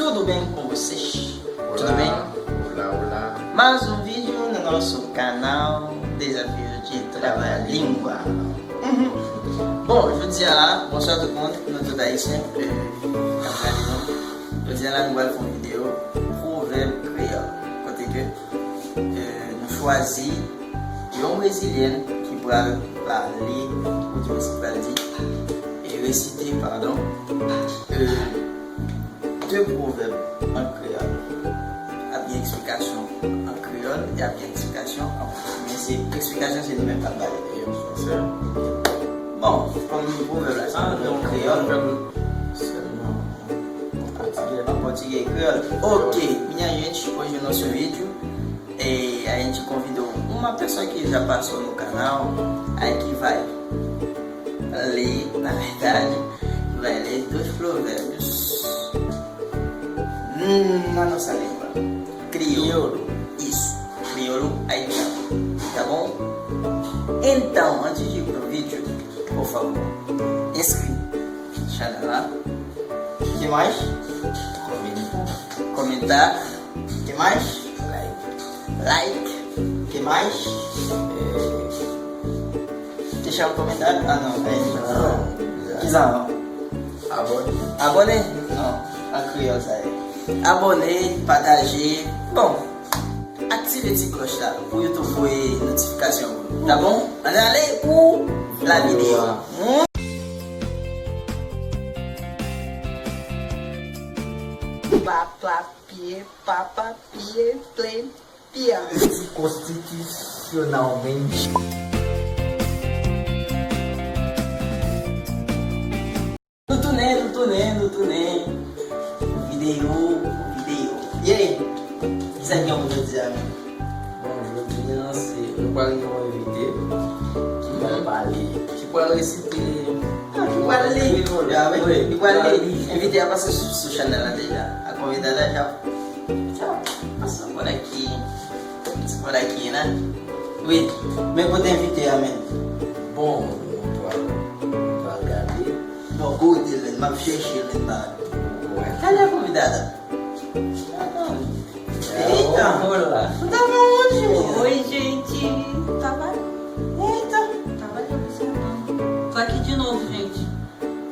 tudo bem com vocês? Olá, Tudo bem? olá. Mais um vídeo no nosso canal Desafio de Trava-Língua. Bom, je vous dis là, bonsoir tout le monde, notre haïtien, je dis là, nous allons faire une vidéo proverbe créole. Côté que nous choisissons une brésilienne qui pourra parler, ou du dire, et réciter, pardon, deux proverbes en créole. Il y a bien explication en créole, il y a bien explication en français. Mais c'est explication, c'est nous-mêmes pas parler. Bon, comme le proverbe là, c'est en créole. En português créole. Ok, minha gente, hoje no nosso vídeo a gente convidou uma pessoa que já passou no canal, aí que vai ler, na verdade, vai ler dois provérbios na nossa língua. Crioulo, isso, crioulo haitiano, tá bom? Então, antes de ir pro vídeo, por favor, inscreva, chega lá. O que mais? Comentar. O que mais? Like. O que mais? Deixar um comentário. Ah não, Kizão. Abonné? Não, a criança aí. Abonné, partager. Bom, ative esse cloche là pour YouTube ver notification. Tá bom? Allez pour la vidéo. Papapier, play, pia. Constitucionalmente. No túnel. Vidéo. E aí? Isso aqui é um vídeo de amigo. Bom, je vais lancer un parler invité qui va parler, qui pourra réciter. Igual invitei a passar sua chanela déjà. A convidada já passou por aqui. Por aqui, né? Oui, mais vou te inviter a mim. Bon, on va regarder. Bon, good, ele vai fechar ele tá. Cadê a convidada? Eita! Olá. Tava onde, gente? Oi, gente. Tava Eita! observando. Tô aqui de novo, gente.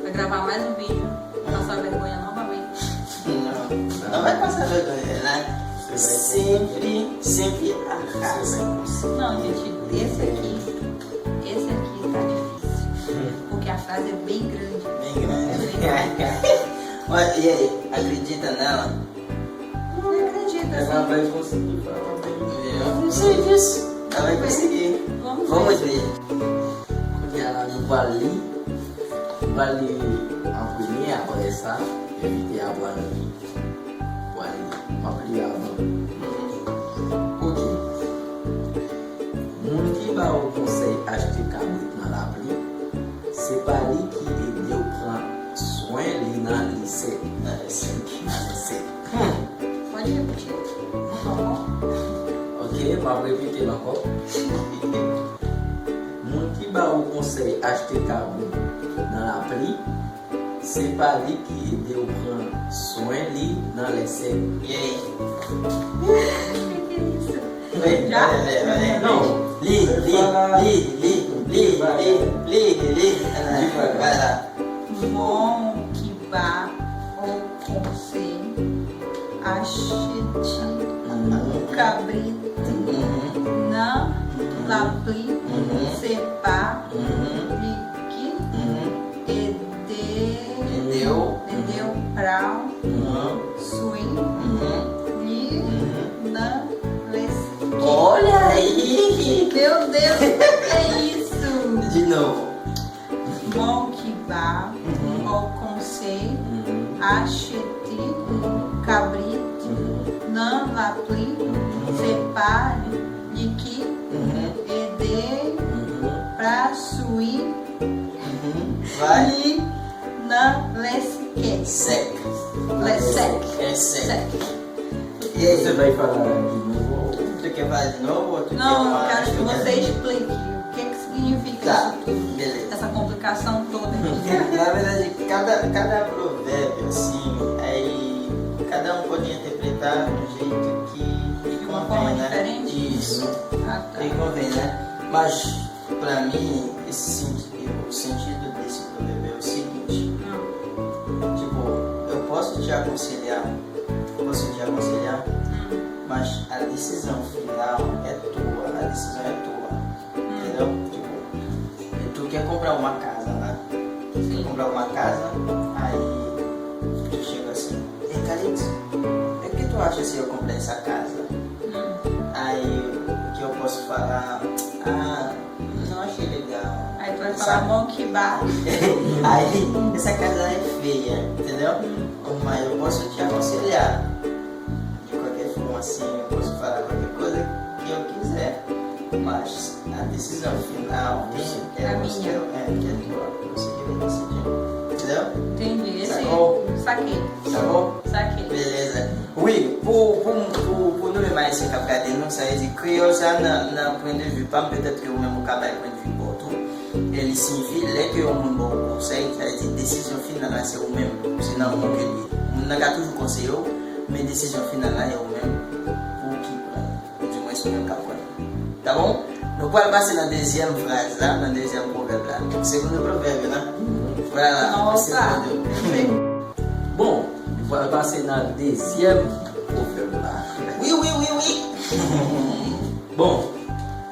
Pra gravar mais um vídeo. Passar vergonha novamente. Não vai passar vergonha, né? Sempre arrasa. Não, gente, esse aqui tá difícil. Porque a frase é bem grande. Bem grande. É bem grande. Olha, e aí, acredita nela? Não acredito, Ela assim. vai conseguir falar bem. Eu não sei disso. Ela vai conseguir. Vamos ver. Quando ela não vale en premier, après ça, éviter à avoir m'appeler avant. Ok. Moun qui va au conseil acheter cabrit dans l'appli, c'est pas lui qui aide au prend soin li dans lycée. Pode repetir. Tá bom? Ok, ma répéter encore. Moun qui va au conseil acheter cabrit dans l'appli, c'est pas lui qui aide au prend soin li dans lycée. E aí? O que é isso? Vem, Já? vai. Não. Li. Vai lá. Bom que vá ao conselho, achete cabrito, não lapli, separ, pique, Entendeu? pra, swing, li, não, lesse. Olha aí! Meu Deus, o que é isso? De novo. Bom que vá ao conselho, achete cabrito, não lapli, separe, de que, ede, pra suir, Vai. li, não, lesque. Sec. Lesec. É sec. Sec. E aí? Você vai falar de novo? Tu quer falar de novo ou tu Não, eu quer quero que você explique o que significa Tá, isso tudo. beleza. Essa complicação toda. Na verdade, cada provérbio, assim, aí cada pode interpretar do jeito que De uma convém, forma né? diferente? Isso. Ah, tá. Que convém, né? Mas, pra mim, o sentido desse provérbio é o seguinte. Tipo, eu posso te aconselhar, mas a decisão final é tua, a decisão é tua, entendeu? Tipo, tu quer comprar uma casa, né? Quer comprar uma casa, aí tu chega assim, ei, Calix, o que tu acha se eu comprar essa casa? Aí, o que eu posso falar? Não achei legal. Aí tu vai falar bom que bar. Aí, essa casa é feia, entendeu? Mas eu posso te aconselhar. De qualquer forma, assim, eu posso falar qualquer coisa que eu quiser. Mas a decisão final É você, minha. que é tua. Você que vai decidir. Entendeu? Entendi. Esse Sacou? saquei. Sacou? Saquei. Beleza. Oui, pour nous, mais c'est capable de nous, ça veut dire créole, ça, d'un point de vue, pas peut-être que vous-même au Québec, point de vue pour tout. Ele signifie, dès que on a un bon conseil, ça veut dire décision finale, c'est vous-même. Sinon, on peut dire, on n'a pas toujours conseillé, mais décision finale, c'est vous-même. Pour qui prend, du moins, c'est le cas. Tá bom? Nous allons passer dans la deuxième phrase, là, dans le deuxième proverbe, là. Segundo proverbe, né? Voilà. Nossa. Bon, vai passer na deuxième proverbe là. Oui. Bon,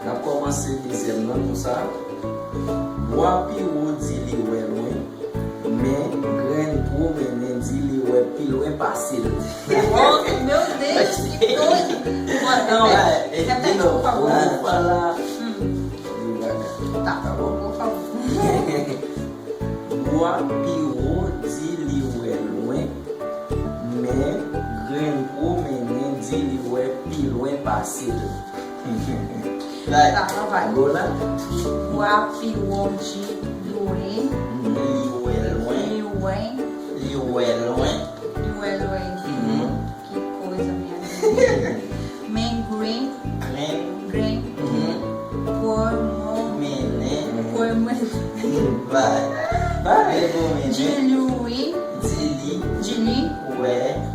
na commencé deuxième là comme ça. Bois pi ou di li wè loin, mais graine pour mener di li wè pi loin facile. Nossa, meu Deus, que doido. Bora, Não, repete, por favor. Vou falar Tá, tá bom? por favor. Bois pi ou di li wè loin, mais graine pour mener di li wè pi loin facile. Vai. Tá, lá vai. Agora, O api, o onde, Luen, Liueluen. Que coisa, minha vida. Mengreen, Green, Vai. Diluí, Dili,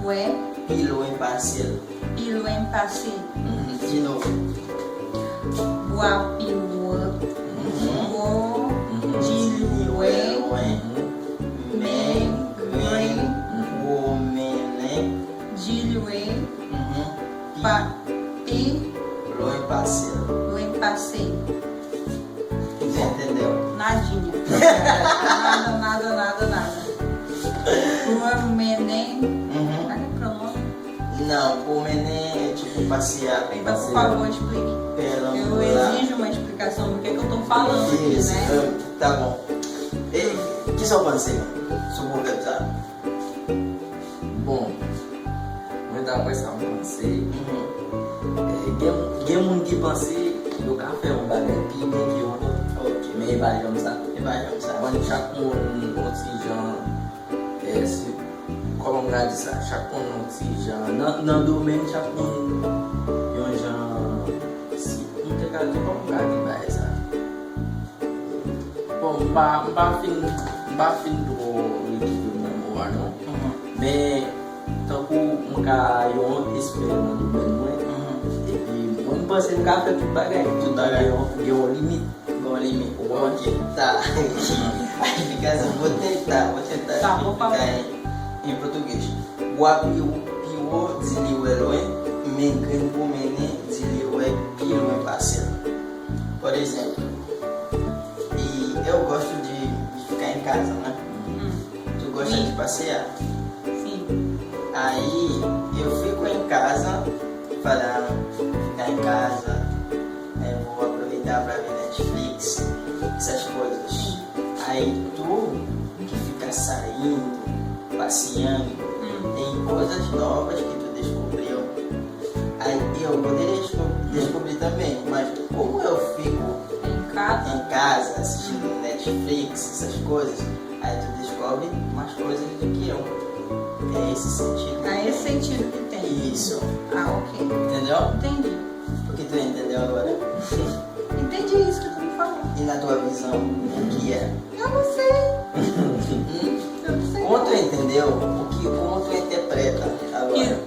Ué, Piluen parceiro. Iluen Passi, De novo. Guapiuã, Go, Dilué, Mengreen, Dilué, Papi, Luen parceiro. Luen Passi. Você entendeu? Nadinha. Nada. Menem. Cadê o pronome? Não, o menem é tipo passear. Então, por favor, explique. Eu exijo uma explicação do que eu tô falando aqui, Isso, né? tá bom. Que só pensei? Suburbetado. bom, mwen dapre sa mwen panse, gen moun ki panse yo ka fe yon bagay pi gen ki yon lot, men e bagay jom sa. Mwen chak moun kontijan, koman mwen di sa, chak moun kontijan, nan domen chak moun yon jan, si mwen te ka di koman mwen di bagay sa. Bon, mba fin do l'ekip yon nan mwa non, men tankou mwen ka yon espere nan domen mwen, epi mwen panse mwen ka fe tout bagay yon limit. Ok, tá. Aí fica assim, vou tentar explicar em português. Guapiu piu ziliueloe, mengango mene ziliue piu parceiro. Por exemplo, e eu gosto de ficar em casa, né? Tu gosta de passear? Sim. Aí eu fico em casa, falando, ficar em casa, eu vou aproveitar para ver Netflix, essas coisas. Aí tu que fica saindo, passeando, tem coisas novas que tu descobriu. Aí eu poderia descobrir também, mas como eu fico em casa assistindo Netflix, essas coisas, aí tu descobre mais coisas do que eu. É esse sentido. É esse sentido que tem. Isso. Ah, ok. Entendeu? Entendi. O que tu entendeu agora? Entendi isso que tu me falou. E na tua visão, o que é? Eu não sei. Eu não sei. Como tu entendeu? Como tu interpreta agora?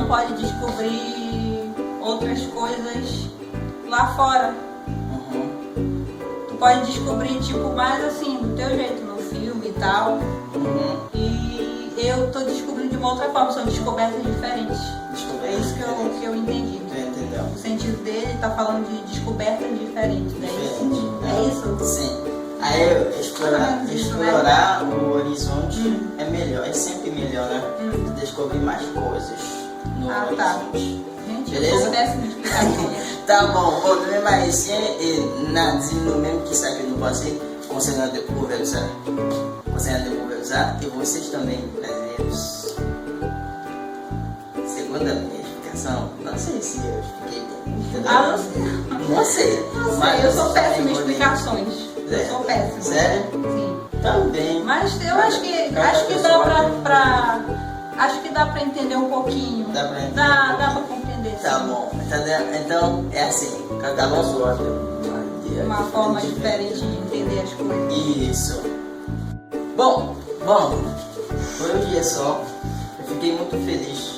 pode descobrir outras coisas lá fora. Tu pode descobrir, tipo, mais assim, do teu jeito, no filme e tal. E eu tô descobrindo de uma outra forma, são descobertas diferentes. É isso que eu entendi. Entendeu? O sentido dele tá falando de descobertas diferentes, né? É isso? Sim. Aí explorar o horizonte é melhor, é sempre melhor, né? Descobrir mais coisas no horizonte. Tá. Gente, beleza? eu péssimo de explicação. Tá bom, também mais no mesmo que sabe no você, concernant découvrir ça. Concernant découvrir ça, e vocês também, brasileiros. Segundo a minha explicação, não sei se eu expliquei bem. Entendeu? Não sei. Mas eu sou vocês péssima em também explicações. Eu sou péssima. Sério? Sim. Também. Mas eu acho que dá pra entender um pouquinho. Dá pra entender. Dá pra compreender. Tá sim. bom. Então é assim. Cada um sua Uma forma diferente de entender as coisas. Isso. Bom, foi um dia só. Eu fiquei muito feliz.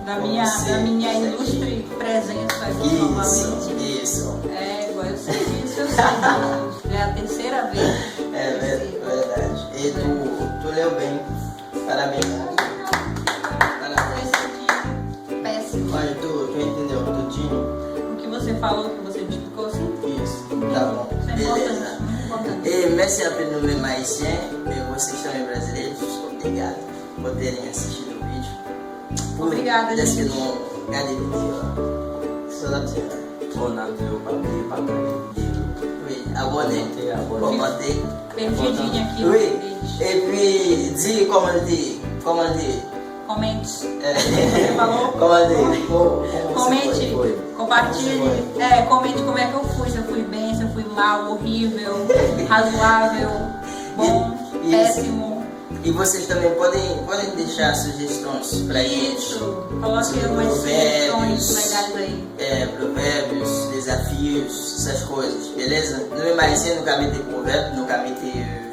Da com minha você ilustre presença aqui Isso, novamente. isso. Igual eu sei disso, eu sei. É a terceira vez. É verdade. E tu leu bem. Parabéns. Parabéns. Péssimo. Olha, tu entendeu tudinho? O que você falou, que você me explicou, sim? Isso. Tá bom. Isso é Beleza. importante, muito importante. E merci a pelo nome haïtien, e vocês também brasileiros, obrigado por terem assistido o vídeo. Obrigada, Desse gente. não cadê o vídeo? Só dá pra você. Oui, abonnez. Commentez. Perdidinha aqui no Oui. vídeo. Et puis, dis comment dire. Comente. Você falou? Comente, compartilhe. Comente como é que eu fui. Se eu fui bem, se eu fui mal, horrível, razoável, bom, péssimo. E vocês também podem deixar sugestões pra gente. Isso. Coloque umas sugestões legais aí. Provérbios, desafios, essas coisas, beleza? Não é mais no caminho de provérbio, no caminho de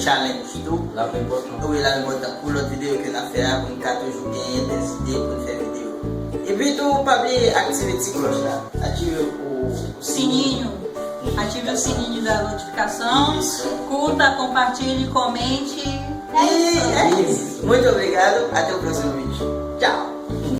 challenge tout. Là, peu importe. Oui, là, nous avons pour l'autre vidéo que nous avons fait, pour nous faire toujours gagner des idées pour nous faire vidéo. Et puis, tu pas oublier activer le petit cloche là. Ative o Sininho. Ative o sininho da notificação. Isso. Curta, compartilhe, comente. E é isso. Muito obrigado. Até o próximo vídeo. Tchau.